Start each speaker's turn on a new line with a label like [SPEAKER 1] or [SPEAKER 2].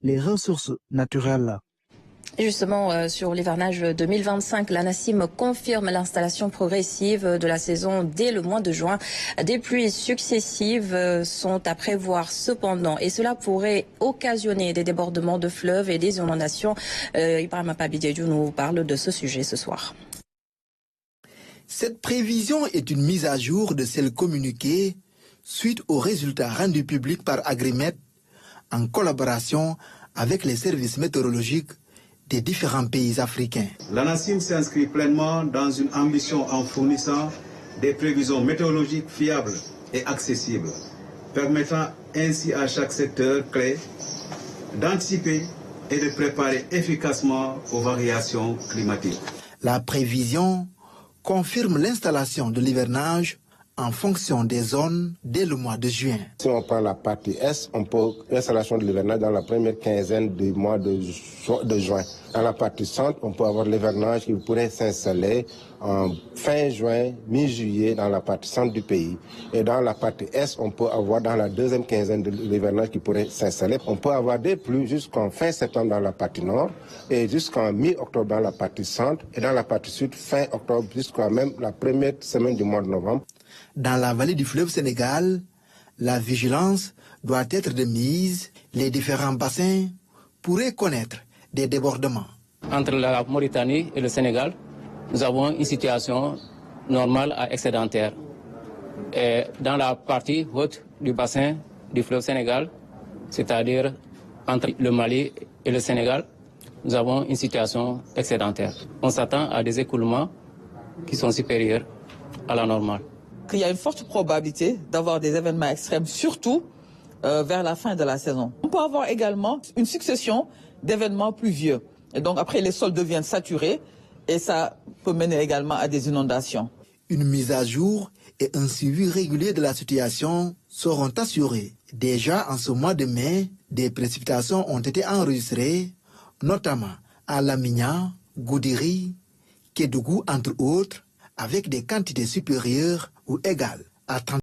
[SPEAKER 1] les ressources naturelles.
[SPEAKER 2] Et justement, sur l'hivernage 2025, l'ANACIM confirme l'installation progressive de la saison dès le mois de juin. Des pluies successives sont à prévoir cependant et cela pourrait occasionner des débordements de fleuves et des inondations. Ibrahima Pabidiédiou nous parle de ce sujet ce soir.
[SPEAKER 3] Cette prévision est une mise à jour de celle communiquée suite aux résultats rendus publics par Agrimet en collaboration avec les services météorologiques des différents pays africains.
[SPEAKER 4] L'ANACIM s'inscrit pleinement dans une ambition en fournissant des prévisions météorologiques fiables et accessibles, permettant ainsi à chaque secteur clé d'anticiper et de préparer efficacement aux variations climatiques.
[SPEAKER 3] La prévision confirme l'installation de l'hivernage en fonction des zones dès le mois de juin.
[SPEAKER 5] Si on prend la partie Est, on peut l'installation de l'hivernage dans la première quinzaine du mois de juin. Dans la partie Centre, on peut avoir l'hivernage qui pourrait s'installer en fin juin, mi-juillet dans la partie Centre du pays. Et dans la partie Est, on peut avoir dans la deuxième quinzaine de l'hivernage qui pourrait s'installer. On peut avoir des pluies jusqu'en fin septembre dans la partie Nord et jusqu'en mi-octobre dans la partie Centre et dans la partie Sud, fin octobre jusqu'à même la première semaine du mois de novembre.
[SPEAKER 3] Dans la vallée du fleuve Sénégal, la vigilance doit être de mise. Les différents bassins pourraient connaître des débordements.
[SPEAKER 6] Entre la Mauritanie et le Sénégal, nous avons une situation normale à excédentaire. Et dans la partie haute du bassin du fleuve Sénégal, c'est-à-dire entre le Mali et le Sénégal, nous avons une situation excédentaire. On s'attend à des écoulements qui sont supérieurs à la normale.
[SPEAKER 7] Il y a une forte probabilité d'avoir des événements extrêmes, surtout vers la fin de la saison. On peut avoir également une succession d'événements pluvieux. Et donc après, les sols deviennent saturés et ça peut mener également à des inondations.
[SPEAKER 3] Une mise à jour et un suivi régulier de la situation seront assurés. Déjà en ce mois de mai, des précipitations ont été enregistrées, notamment à Lamigna, Goudiri, Kédougou entre autres, avec des quantités supérieures ou égales à 30